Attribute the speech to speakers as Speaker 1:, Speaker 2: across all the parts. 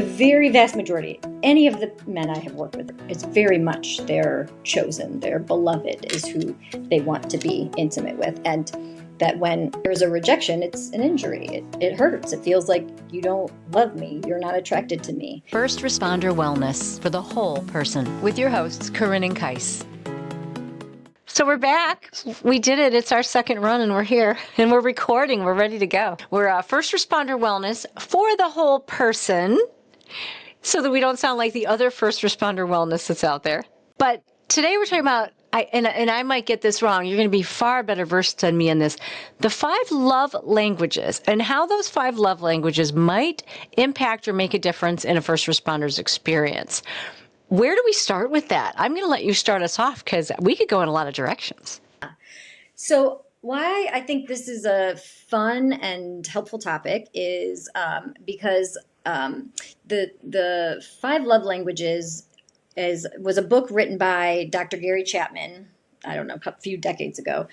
Speaker 1: The very vast majority, any of the men I have worked with, it's very much their chosen, their beloved is who they want to be intimate with. And that when there's a rejection, it's an injury. It hurts. It feels like you don't love me. You're not attracted to me.
Speaker 2: First Responder Wellness for the whole person with your hosts, Corinne and Caise. So we're back. We did it. It's our second run and we're here and we're recording. We're ready to go. We're First Responder Wellness for the whole person so that we don't sound like the other first responder wellness that's out there. But today we're talking about, and I might get this wrong. You're going to be far better versed than me in this. The 5 love languages and how those 5 love languages might impact or make a difference in a first responder's experience. Where do we start with that? I'm going to let you start us off because we could go in a lot of directions.
Speaker 1: So why I think this is a fun and helpful topic is because the 5 love languages was a book written by Dr. Gary Chapman, I don't know, a few decades ago,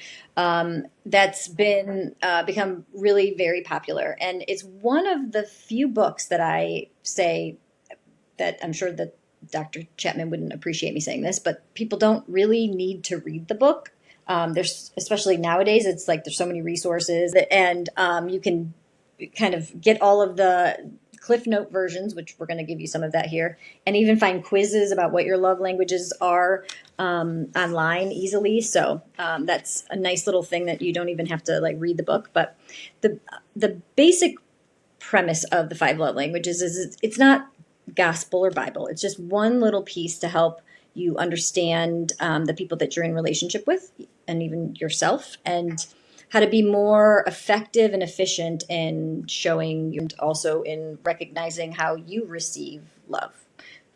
Speaker 1: that's been become really very popular. And it's one of the few books that I say that I'm sure that Dr. Chapman wouldn't appreciate me saying this, but people don't really need to read the book. There's, especially nowadays, it's like there's so many resources and you can kind of get all of the Cliff Note versions, which we're going to give you some of that here, and even find quizzes about what your love languages are online easily. So that's a nice little thing that you don't even have to like read the book. But the basic premise of the 5 love languages is it's not gospel or Bible. It's just one little piece to help you understand the people that you're in relationship with and even yourself, and how to be more effective and efficient in showing and also in recognizing how you receive love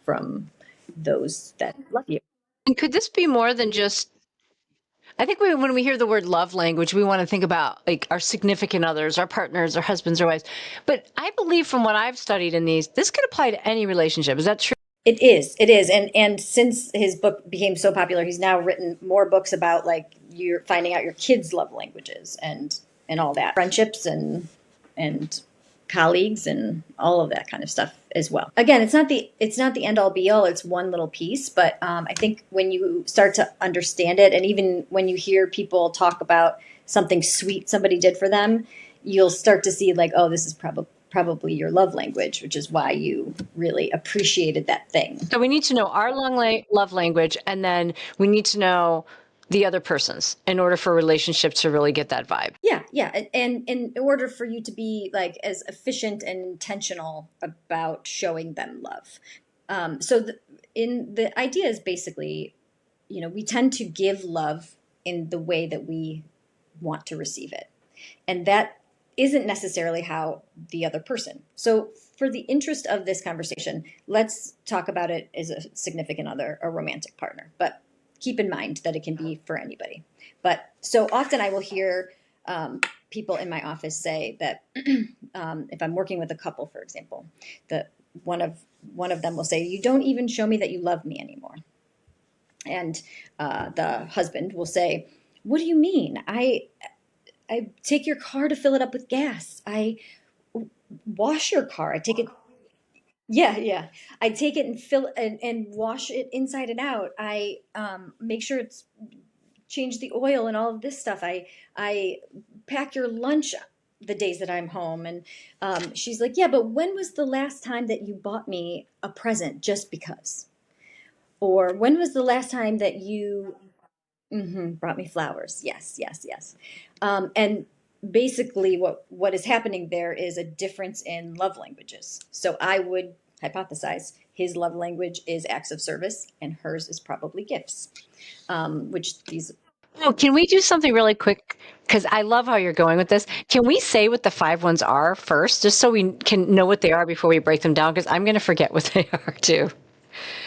Speaker 1: from those that love you.
Speaker 2: And could this be more than just, I think when we hear the word love language, we want to think about like our significant others, our partners, our husbands or wives. But I believe from what I've studied in these, this could apply to any relationship. Is that true?
Speaker 1: It is. And since his book became so popular, he's now written more books about like you're finding out your kids' love languages and all that. Friendships and colleagues and all of that kind of stuff as well. Again, it's not the end all be all, it's one little piece, but I think when you start to understand it, and even when you hear people talk about something sweet somebody did for them, you'll start to see like, oh, this is probably your love language, which is why you really appreciated that thing.
Speaker 2: So we need to know our love language, and then we need to know the other person's in order for a relationship to really get that vibe.
Speaker 1: Yeah. And in order for you to be like as efficient and intentional about showing them love. So the idea is basically, we tend to give love in the way that we want to receive it. And that isn't necessarily how the other person. So for the interest of this conversation, let's talk about it as a significant other, a romantic partner, but keep in mind that it can be for anybody. But so often I will hear people in my office say that if I'm working with a couple, for example, that one of them will say, "You don't even show me that you love me anymore." And the husband will say, "What do you mean? I take your car to fill it up with gas. I wash your car. I take it." Yeah. I take it and fill and wash it inside and out. I make sure it's change the oil and all of this stuff. I pack your lunch the days that I'm home. And she's like, "Yeah, but when was the last time that you bought me a present just because? Or when was the last time that you brought me flowers?" Yes. And basically what is happening there is a difference in love languages. So I would hypothesize his love language is acts of service and hers is probably gifts, which these.
Speaker 2: Oh, can we do something really quick? Because I love how you're going with this. Can we say what the 5 ones are first, just so we can know what they are before we break them down? Because I'm going to forget what they are too.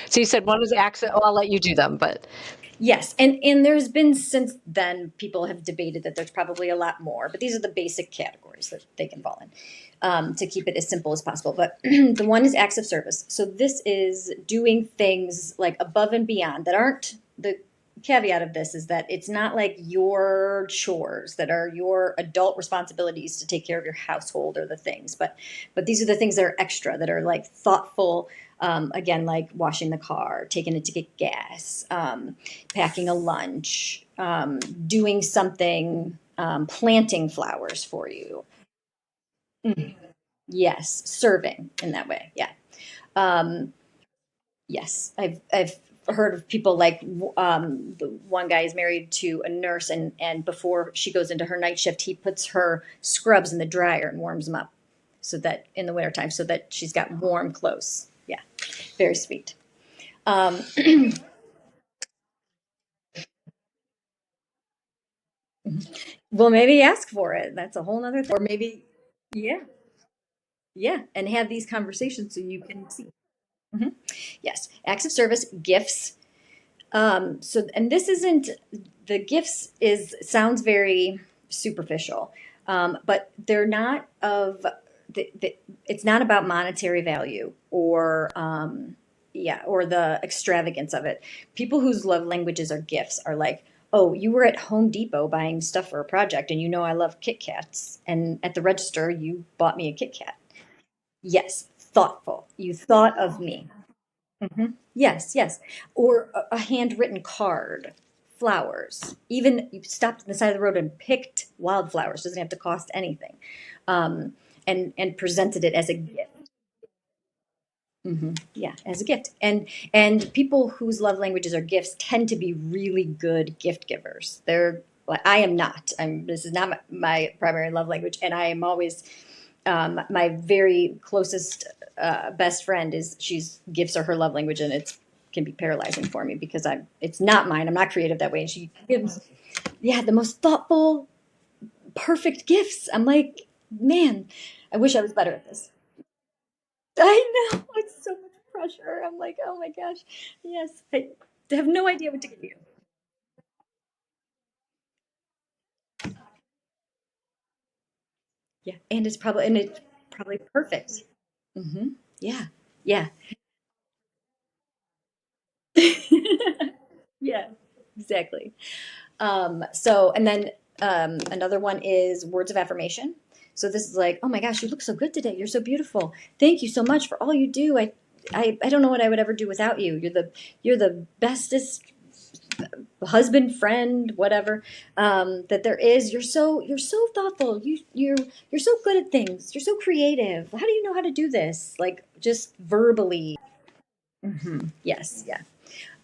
Speaker 2: So you said one was accent. Oh, I'll let you do them, but
Speaker 1: Yes, and there's been since then people have debated that there's probably a lot more, but these are the basic categories that they can fall in to keep it as simple as possible. But the one is acts of service. So this is doing things like above and beyond that aren't the caveat of this is that it's not like your chores that are your adult responsibilities to take care of your household or the things, but these are the things that are extra, that are like thoughtful. Again, like washing the car, taking it to get gas, packing a lunch, doing something, planting flowers for you. Mm. Yes, serving in that way. Yeah. Um, Yes, I've heard of people like the one guy is married to a nurse, and before she goes into her night shift, he puts her scrubs in the dryer and warms them up, so that in the wintertime, so that she's got warm clothes. Yeah, very sweet. Um, well, maybe ask for it. That's a whole nother thing. Or maybe, yeah, yeah, and have these conversations so you can see. Mhm. Yes, acts of service, gifts. So, and this isn't, the gifts is sounds very superficial, but they're not of it's not about monetary value or yeah, or the extravagance of it. People whose love languages are gifts are like, oh, you were at Home Depot buying stuff for a project, and you know I love KitKats, and at the register you bought me a KitKat. Yes, thoughtful. You thought of me. Yes, yes. Or a handwritten card, flowers. Even you stopped on the side of the road and picked wildflowers. Doesn't have to cost anything. And presented it as a gift. Yeah, as a gift. And people whose love languages are gifts tend to be really good gift givers. They're well, I am not. I'm this is not my primary love language, and I am always my very closest best friend is she's gifts are her love language, and it's can be paralyzing for me because it's not mine. I'm not creative that way, and she gives yeah the most thoughtful, perfect gifts. I'm like, man, I wish I was better at this. I know it's so much pressure. I'm like, oh my gosh, yes, I have no idea what to give you. Yeah, and it's probably perfect. Hmm. Yeah, yeah. Yeah, exactly. So, and then another one is words of affirmation. So this is like, oh my gosh, you look so good today. You're so beautiful. Thank you so much for all you do. I don't know what I would ever do without you. You're the bestest husband, friend, whatever that there is. You're so thoughtful. You're so good at things. You're so creative. How do you know how to do this? Like just verbally. Yes, yeah.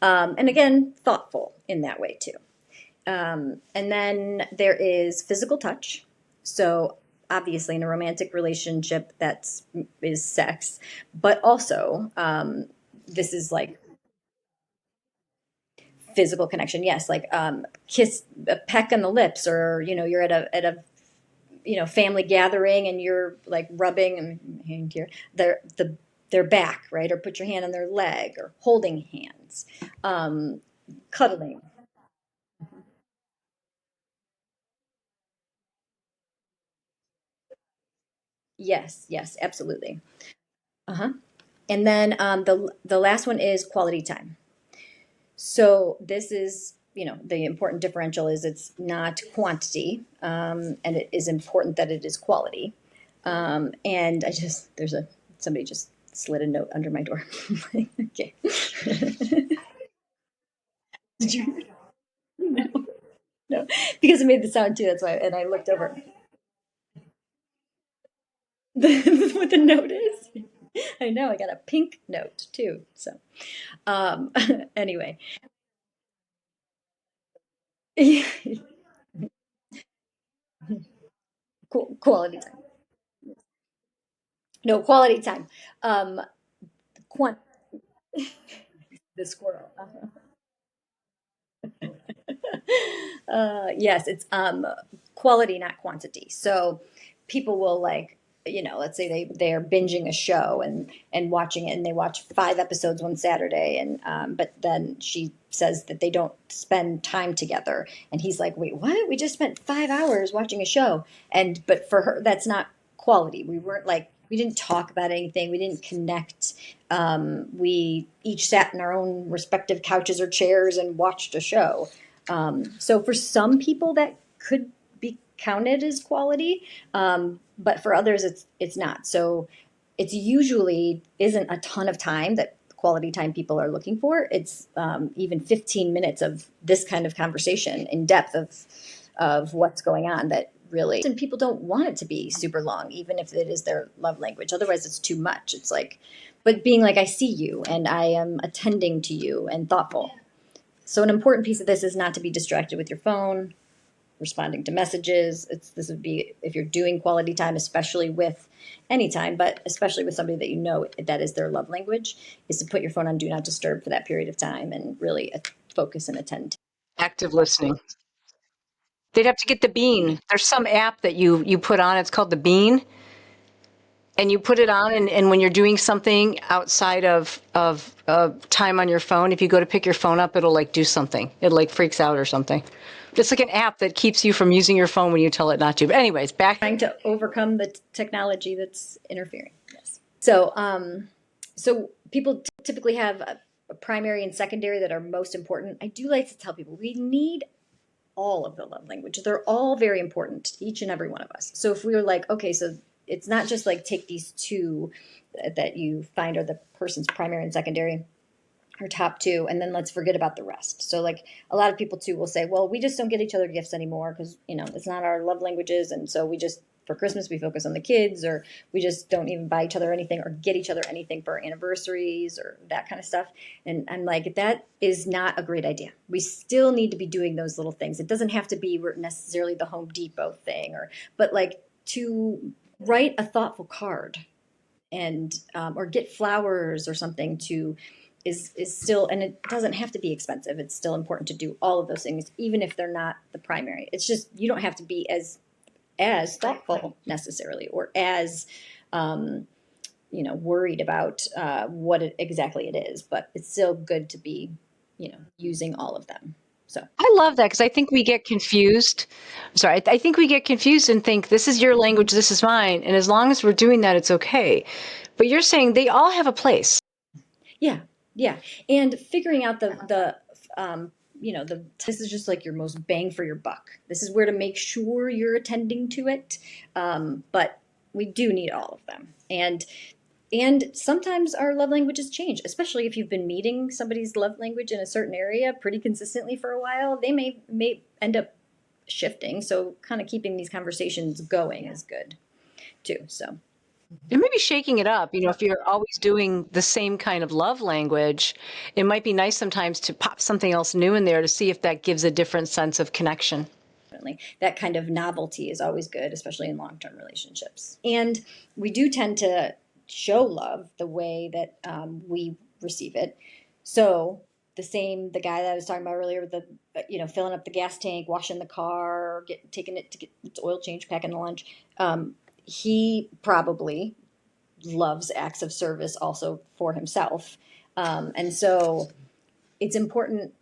Speaker 1: And again, thoughtful in that way too. And then there is physical touch. So obviously, in a romantic relationship, that's is sex, but also this is like physical connection. Yes, like kiss, a peck on the lips, or you're at a family gathering and you're like rubbing and here their back, right, or put your hand on their leg, or holding hands, um, cuddling. Yes, yes, absolutely. Uh huh. And then the last one is quality time. So this is, the important differential is it's not quantity, and it is important that it is quality. And there's somebody just slid a note under my door. Okay. Did you? No, no, because it made the sound too. That's why. And I looked over what the note is. I know I got a pink note too. So, um, anyway, quality time. No, quality time. Um, quant the squirrel. Yes, it's quality, not quantity. So people will like, let's say they're binging a show and watching it, and they watch 5 episodes one Saturday, and but then she says that they don't spend time together, and he's like, wait, what? We just spent 5 hours watching a show, and but for her, that's not quality. We weren't like we didn't talk about anything. We didn't connect. We each sat in our own respective couches or chairs and watched a show. So for some people that could be counted as quality, but for others it's not. So it's usually isn't a ton of time that quality time people are looking for. It's even 15 minutes of this kind of conversation in depth of what's going on that really, and people don't want it to be super long, even if it is their love language. Otherwise it's too much. It's like, but being like, I see you and I am attending to you and thoughtful. So an important piece of this is not to be distracted with your phone, responding to messages. This would be if you're doing quality time, especially with anytime, but especially with somebody that you know that is their love language, is to put your phone on do not disturb for that period of time and really focus and attend.
Speaker 2: Active listening. They'd have to get the bean. There's some app that you put on. It's called the bean. And you put it on, and when you're doing something outside of time on your phone, if you go to pick your phone up, it'll like do something. It like freaks out or something. It's like an app that keeps you from using your phone when you tell it not to. But anyways, back.
Speaker 1: Trying to overcome the technology that's interfering. Yes. So, so people typically have a primary and secondary that are most important. I do like to tell people we need all of the love language. They're all very important, each and every one of us. So if we were like, okay, so it's not just like take these two that you find are the person's primary and secondary or top two, and then let's forget about the rest. So like a lot of people too will say, well, we just don't get each other gifts anymore because, you know, it's not our love languages. And so we just, for Christmas, we focus on the kids, or we just don't even buy each other anything or get each other anything for anniversaries or that kind of stuff. And I'm like, that is not a great idea. We still need to be doing those little things. It doesn't have to be necessarily the Home Depot thing, but like to write a thoughtful card and or get flowers or something to is still, and it doesn't have to be expensive. It's still important to do all of those things, even if they're not the primary. It's just you don't have to be as thoughtful necessarily, or as worried about what exactly it is. But it's still good to be using all of them. So
Speaker 2: I love that because I think we get confused. Sorry, I think we get confused and think this is your language, this is mine, and as long as we're doing that, it's okay. But you're saying they all have a place.
Speaker 1: yeah, yeah, and figuring out this is just like your most bang for your buck. This is where to make sure you're attending to it. But we do need all of them. And sometimes our love languages change, especially if you've been meeting somebody's love language in a certain area pretty consistently for a while. They may end up shifting. So kind of keeping these conversations going is good too. So
Speaker 2: And maybe shaking it up. If you're always doing the same kind of love language, it might be nice sometimes to pop something else new in there to see if that gives a different sense of connection.
Speaker 1: that kind of novelty is always good, especially in long-term relationships. And we do tend to show love the way that we receive it. So the guy that I was talking about earlier with the, filling up the gas tank, washing the car, or taking it to get its oil change, packing the lunch. He probably loves acts of service also for himself. And so it's important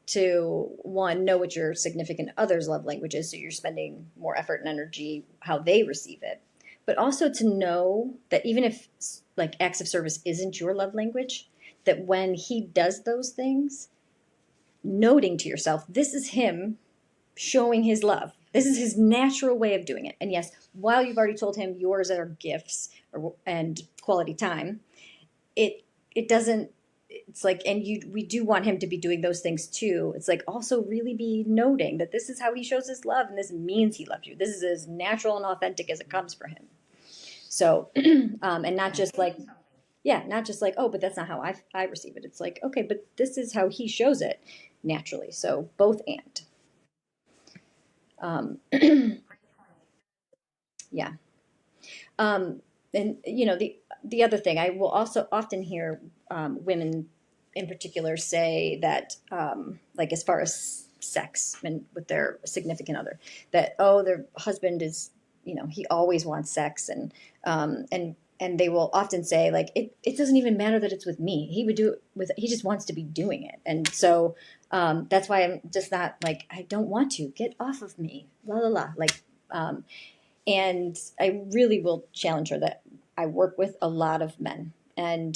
Speaker 1: to know what your significant other's love language is, so you're spending more effort and energy how they receive it, but also to know that even if like acts of service isn't your love language, that when he does those things, noting to yourself, this is him showing his love. This is his natural way of doing it. And yes, while you've already told him yours are gifts and quality time, it doesn't, it's like, and we do want him to be doing those things too. It's like also really be noting that this is how he shows his love, and this means he loves you. This is as natural and authentic as it comes for him. So, and not just like, oh, but that's not how I receive it. It's like, okay, but this is how he shows it naturally. So both and. Yeah. And the other thing I will also often hear women in particular say that like as far as sex and with their significant other, that their husband is he always wants sex, and they will often say like it doesn't even matter that it's with me, he would do it he just wants to be doing it. And so that's why I'm just not like, I don't want to, get off of me, la la la, like and I really will challenge her that I work with a lot of men, And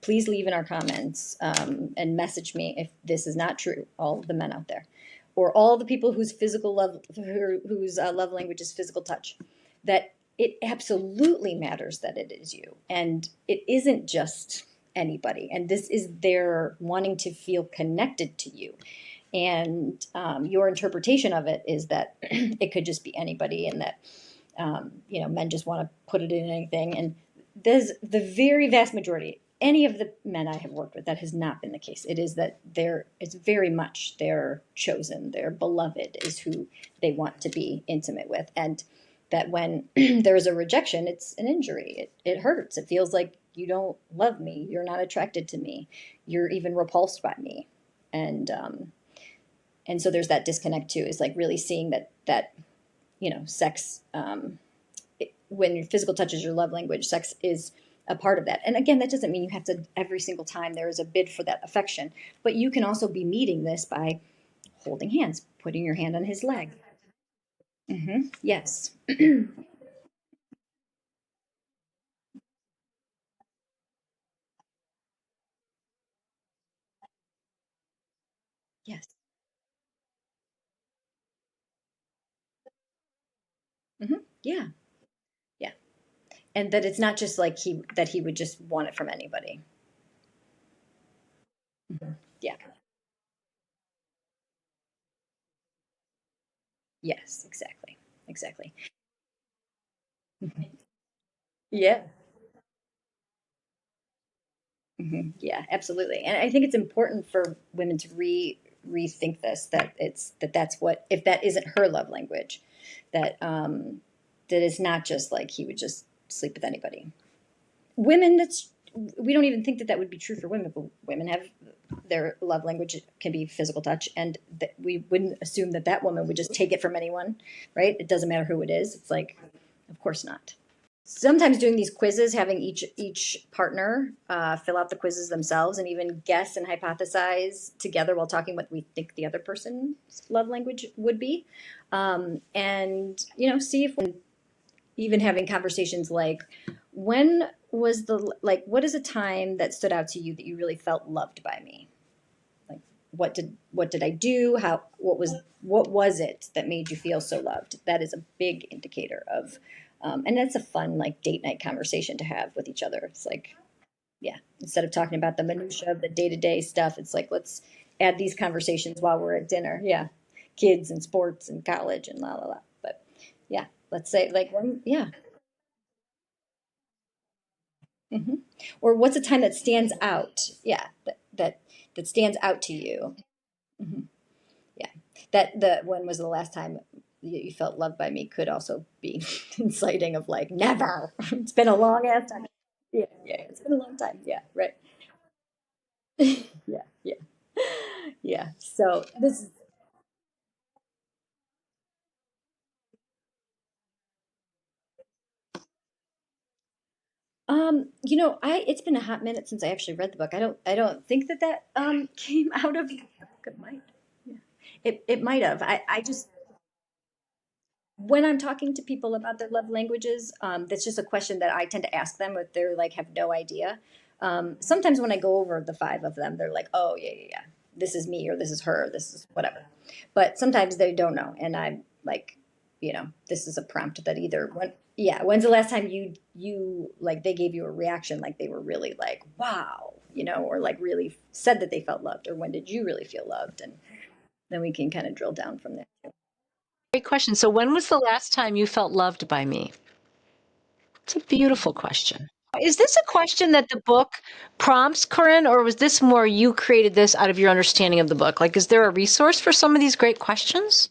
Speaker 1: please leave in our comments and message me if this is not true, all of the men out there, or all the people whose love language is physical touch, that it absolutely matters that it is you, and it isn't just anybody, and this is their wanting to feel connected to you. And your interpretation of it is that it could just be anybody, and that men just want to put it in anything. And there's the very vast majority, any of the men I have worked with, that has not been the case. It is that it's very much their chosen, their beloved is who they want to be intimate with. And that when there is a rejection, it's an injury. It hurts. It feels like you don't love me. You're not attracted to me. You're even repulsed by me. And so there's that disconnect too, is like really seeing that sex, when your physical touch is your love language, sex is a part of that. And again, that doesn't mean you have to, every single time there is a bid for that affection, but you can also be meeting this by holding hands, putting your hand on his leg. Yes. Yes. Yeah. Yeah. And that it's not just like he would just want it from anybody. Yeah. Yes, exactly. Exactly. Yeah. Yeah, absolutely. And I think it's important for women to rethink this, that that's what, if that isn't her love language, that that it's not just like he would just sleep with anybody. Women, that's, we don't even think that that would be true for women, but women have their love language can be physical touch, and that we wouldn't assume that that woman would just take it from anyone, right? It doesn't matter who it is. It's like, of course not. Sometimes doing these quizzes, having each partner fill out the quizzes themselves and even guess and hypothesize together while talking what we think the other person's love language would be, and see if, even having conversations like, when was the, like, what is a time that stood out to you that you really felt loved by me? Like, what did I do? What was it that made you feel so loved? That is a big indicator of, and that's a fun, like, date night conversation to have with each other. It's like, yeah, instead of talking about the minutia of the day to day stuff, it's like, let's add these conversations while we're at dinner. Yeah, kids and sports and college and la la la. But yeah, let's say like one, yeah. hmm Or what's a time that stands out? Yeah, that stands out to you. hmm Yeah, that the when was the last time you felt loved by me could also be inciting of like, never. It's been a long ass time. Yeah, yeah, it's been a long time. Yeah, right. Yeah, yeah, yeah. So this, I it's been a hot minute since I actually read the book. I don't think that came out of. It might. Yeah. It might have. I just, when I'm talking to people about their love languages, that's just a question that I tend to ask them if they're like have no idea. Sometimes when I go over the five of them, they're like, "Oh yeah, yeah, yeah, this is me," or "This is her," "This is whatever." But sometimes they don't know, and I'm like, this is a prompt that either yeah, when's the last time you like they gave you a reaction, like they were really like, "Wow," or like really said that they felt loved, or when did you really feel loved, and then we can kind of drill down from there.
Speaker 2: Great question. So, when was the last time you felt loved by me? It's a beautiful question. Is this a question that the book prompts, Corinne, or was this more you created this out of your understanding of the book? Like, is there a resource for some of these great questions?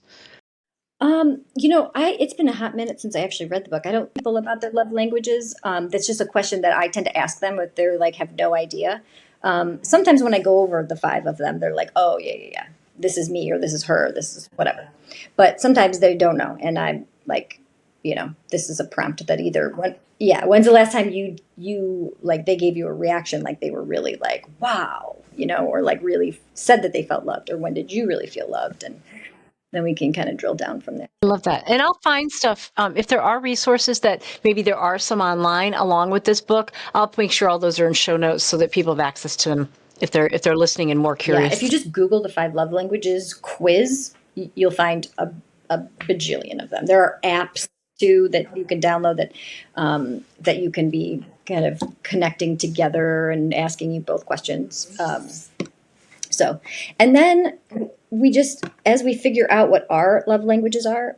Speaker 1: I it's been a hot minute since I actually read the book. I don't people about their love languages. That's just a question that I tend to ask them if they're like have no idea. Sometimes when I go over the five of them, they're like, "Oh yeah, yeah, yeah, this is me," or "This is her," "This is whatever." But sometimes they don't know, and I'm like, this is a prompt that either yeah, when's the last time you like they gave you a reaction, like they were really like, "Wow," or like really said that they felt loved, or when did you really feel loved, and then we can kind of drill down from there.
Speaker 2: I love that. And I'll find stuff. If there are resources that maybe there are some online along with this book, I'll make sure all those are in show notes so that people have access to them if they're listening and more
Speaker 1: Yeah, if you
Speaker 2: curious.
Speaker 1: just Google the 5 love languages quiz, you'll find a bajillion of them. There are apps too that you can download that you can be kind of connecting together and asking you both questions. So, and then we just, as we figure out what our love languages are,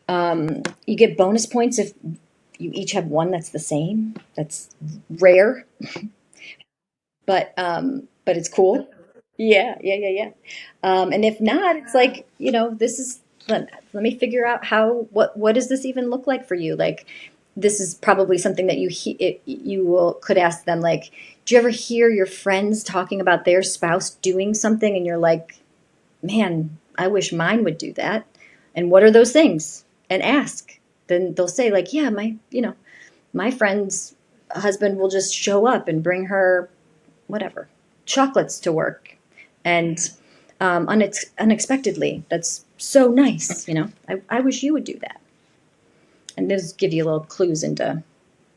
Speaker 1: you get bonus points if you each have one that's the same. That's rare, but it's cool. Yeah, yeah, yeah, yeah. And if not, it's like, this is, let me figure out what does this even look like for you? Like, this is probably something that you will could ask them, like, do you ever hear your friends talking about their spouse doing something and you're like, man, I wish mine would do that. And what are those things? And ask. Then they'll say, like, yeah, my friend's husband will just show up and bring her whatever chocolates to work, and unexpectedly. That's so nice. I wish you would do that. And those give you little clues into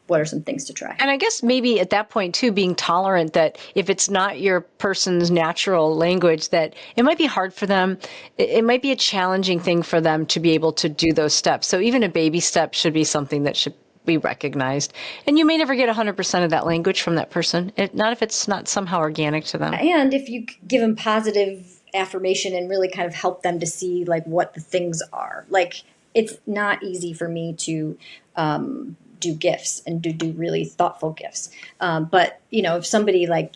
Speaker 1: what are some things to try.
Speaker 2: And I guess maybe at that point too, being tolerant that if it's not your person's natural language, that it might be hard for them. It might be a challenging thing for them to be able to do those steps. So even a baby step should be something that should be recognized. And you may never get 100% of that language from that person, not if it's not somehow organic to them.
Speaker 1: And if you give them positive affirmation and really kind of help them to see like what the things are. Like, it's not easy for me to do gifts and do really thoughtful gifts. But if somebody like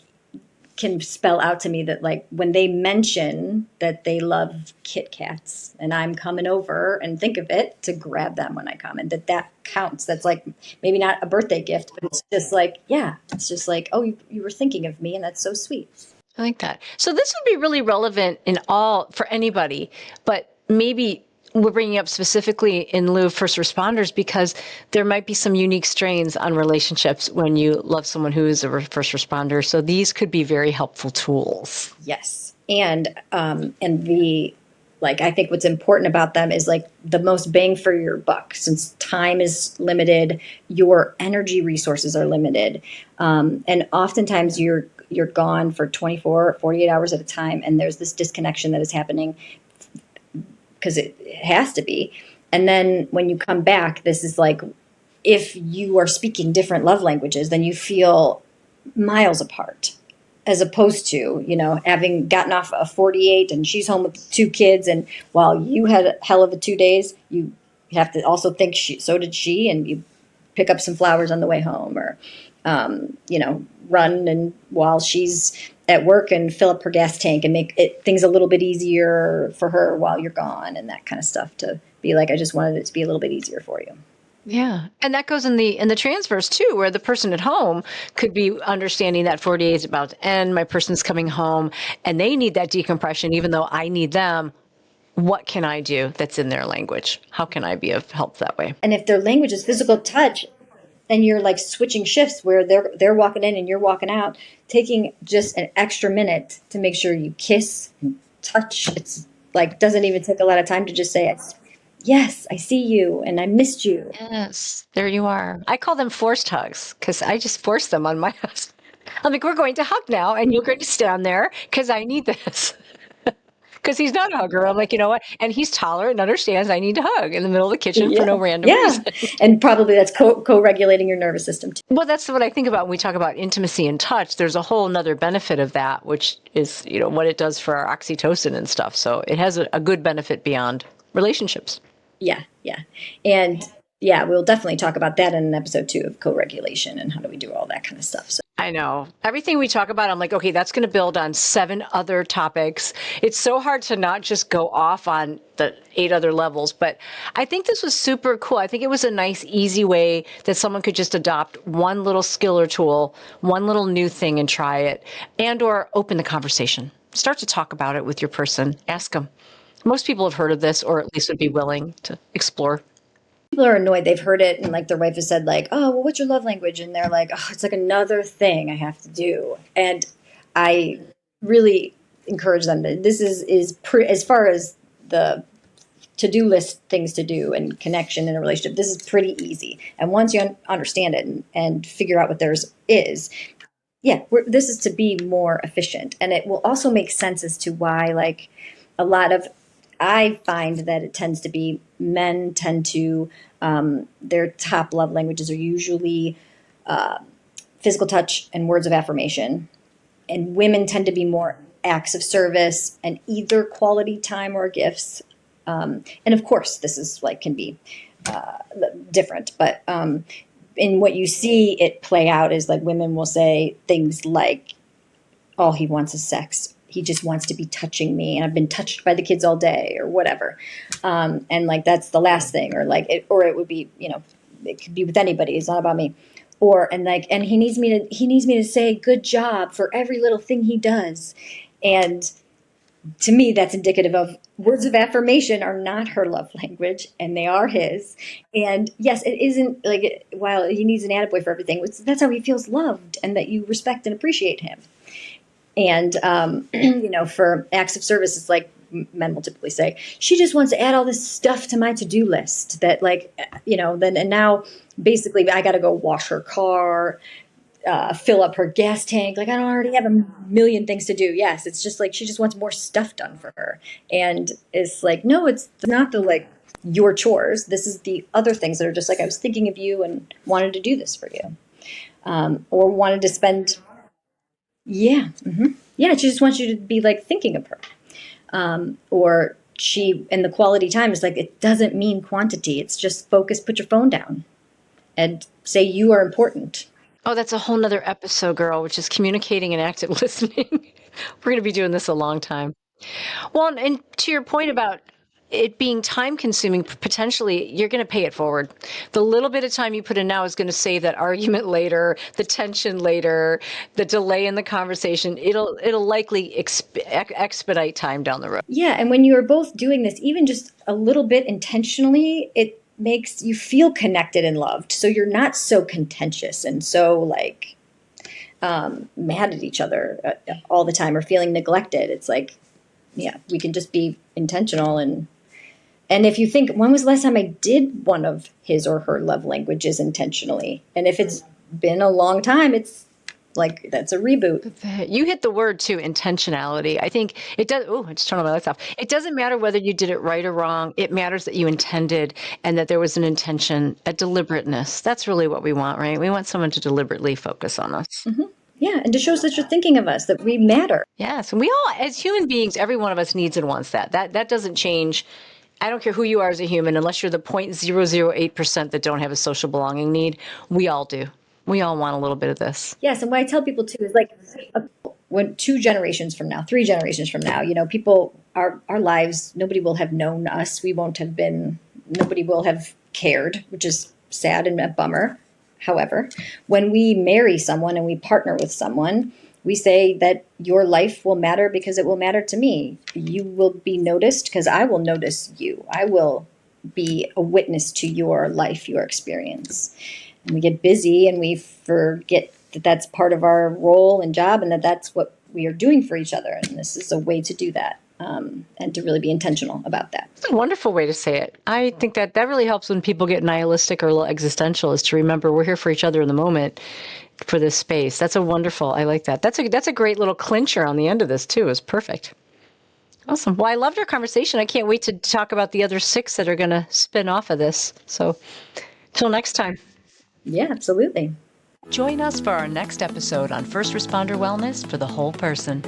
Speaker 1: can spell out to me that, like, when they mention that they love KitKats and I'm coming over and think of it to grab them when I come, and that counts. That's like maybe not a birthday gift, but it's just like, yeah, it's just like, oh, you were thinking of me, and that's so sweet.
Speaker 2: I like that. So this would be really relevant for anybody, but maybe we're bringing up specifically in lieu of first responders because there might be some unique strains on relationships when you love someone who is a first responder. So these could be very helpful tools.
Speaker 1: Yes. I think what's important about them is like the most bang for your buck, since time is limited, your energy resources are limited. And oftentimes you're gone for 24, 48 hours at a time. And there's this disconnection that is happening because it has to be. And then when you come back, this is like, if you are speaking different love languages, then you feel miles apart, as opposed to, having gotten off a 48 and she's home with 2 kids. And while you had a hell of a 2 days, you have to also think so did she, and you pick up some flowers on the way home, or, run and while she's at work and fill up her gas tank and make things a little bit easier for her while you're gone, and that kind of stuff, to be like, I just wanted it to be a little bit easier for you.
Speaker 2: Yeah. And that goes in the transverse too, where the person at home could be understanding that 48 is about to end. My person's coming home and they need that decompression, even though I need them. What can I do that's in their language? How can I be of help that way?
Speaker 1: And if their language is physical touch, and you're like switching shifts where they're walking in and you're walking out, taking just an extra minute to make sure you kiss and touch. It's like, doesn't even take a lot of time to just say, yes, I see you and I missed you.
Speaker 2: Yes, there you are. I call them forced hugs because I just force them on my husband. I'm like, we're going to hug now and you're going to stand there because I need this. Because he's not a hugger. I'm like, you know what? And he's tolerant and understands I need to hug in the middle of the kitchen for no random reason.
Speaker 1: And probably that's co-regulating your nervous system too.
Speaker 2: Well, that's what I think about when we talk about intimacy and touch. There's a whole nother benefit of that, which is, what it does for our oxytocin and stuff. So it has a good benefit beyond relationships.
Speaker 1: Yeah, yeah. And yeah, we'll definitely talk about that in episode 2 of co-regulation and how do we do all that kind of stuff. So
Speaker 2: I know. Everything we talk about, I'm like, okay, that's going to build on 7 other topics. It's so hard to not just go off on the 8 other levels, but I think this was super cool. I think it was a nice, easy way that someone could just adopt one little skill or tool, one little new thing and try it, and or open the conversation. Start to talk about it with your person. Ask them. Most people have heard of this, or at least would be willing to explore.
Speaker 1: People are annoyed. They've heard it, and like their wife has said, like, oh, well, what's your love language? And they're like, oh, it's like another thing I have to do. And I really encourage them that this is as far as the to-do list things to do and connection in a relationship, this is pretty easy. And once you understand it and figure out what theirs is, yeah, this is to be more efficient. And it will also make sense as to why, like, a lot of, I find that it tends to be men tend to, their top love languages are usually physical touch and words of affirmation. And women tend to be more acts of service and either quality time or gifts. And of course, this is like, can be different, but in what you see it play out is like women will say things like, all he wants is sex. He just wants to be touching me, and I've been touched by the kids all day, or whatever. And like, that's the last thing, or like, it would be, it could be with anybody. It's not about me. And he needs me to say good job for every little thing he does. And to me, that's indicative of words of affirmation are not her love language, and they are his. And yes, it isn't like, while he needs an attaboy for everything, that's how he feels loved, and that you respect and appreciate him. And, for acts of service, it's like men will typically say, she just wants to add all this stuff to my to-do list that, like, then, and now basically I got to go wash her car, fill up her gas tank. Like, I don't already have a million things to do. Yes, it's just like she just wants more stuff done for her. And it's like, no, it's not the, like, your chores. This is the other things that are just like, I was thinking of you and wanted to do this for you. Or wanted to spend, yeah. Yeah, she just wants you to be like thinking of her. Or and the quality time is like, it doesn't mean quantity. It's just focus, put your phone down and say you are important.
Speaker 2: Oh, that's a whole nother episode, girl, which is communicating and active listening. We're going to be doing this a long time. Well, and to your point about it being time consuming, potentially you're going to pay it forward. The little bit of time you put in now is going to save that argument later, the tension later, the delay in the conversation. It'll likely expedite time down the road.
Speaker 1: Yeah, and when you are both doing this, even just a little bit intentionally, it makes you feel connected and loved. So you're not so contentious and so like mad at each other all the time, or feeling neglected. It's like, yeah, we can just be intentional. And if you think, when was the last time I did one of his or her love languages intentionally? And if it's been a long time, it's like, that's a reboot.
Speaker 2: You hit the word too, intentionality. I think it does. Oh, I just turned all my lights off. It doesn't matter whether you did it right or wrong. It matters that you intended and that there was an intention, a deliberateness. That's really what we want, right? We want someone to deliberately focus on us.
Speaker 1: Mm-hmm. Yeah, and to show us that you're thinking of us, that we matter.
Speaker 2: Yes, and we all, as human beings, every one of us needs and wants that. That doesn't change. I don't care who you are as a human, unless you're the 0.008% that don't have a social belonging need. We all do. We all want a little bit of this.
Speaker 1: Yes, and what I tell people too is like, when 2 generations from now, 3 generations from now, people, our lives, nobody will have known us. Nobody will have cared, which is sad and a bummer. However, when we marry someone and we partner with someone, we say that your life will matter because it will matter to me. You will be noticed because I will notice you. I will be a witness to your life, your experience. And we get busy and we forget that that's part of our role and job, and that that's what we are doing for each other. And this is a way to do that, and to really be intentional about that.
Speaker 2: It's a wonderful way to say it. I think that really helps when people get nihilistic or a little existential, is to remember we're here for each other in the moment, for this space. That's a wonderful, I like that. That's a great little clincher on the end of this too. It's perfect. Awesome. Well, I loved our conversation. I can't wait to talk about the other 6 that are going to spin off of this. So till next time.
Speaker 1: Yeah, absolutely.
Speaker 2: Join us for our next episode on First Responder Wellness for the Whole Person.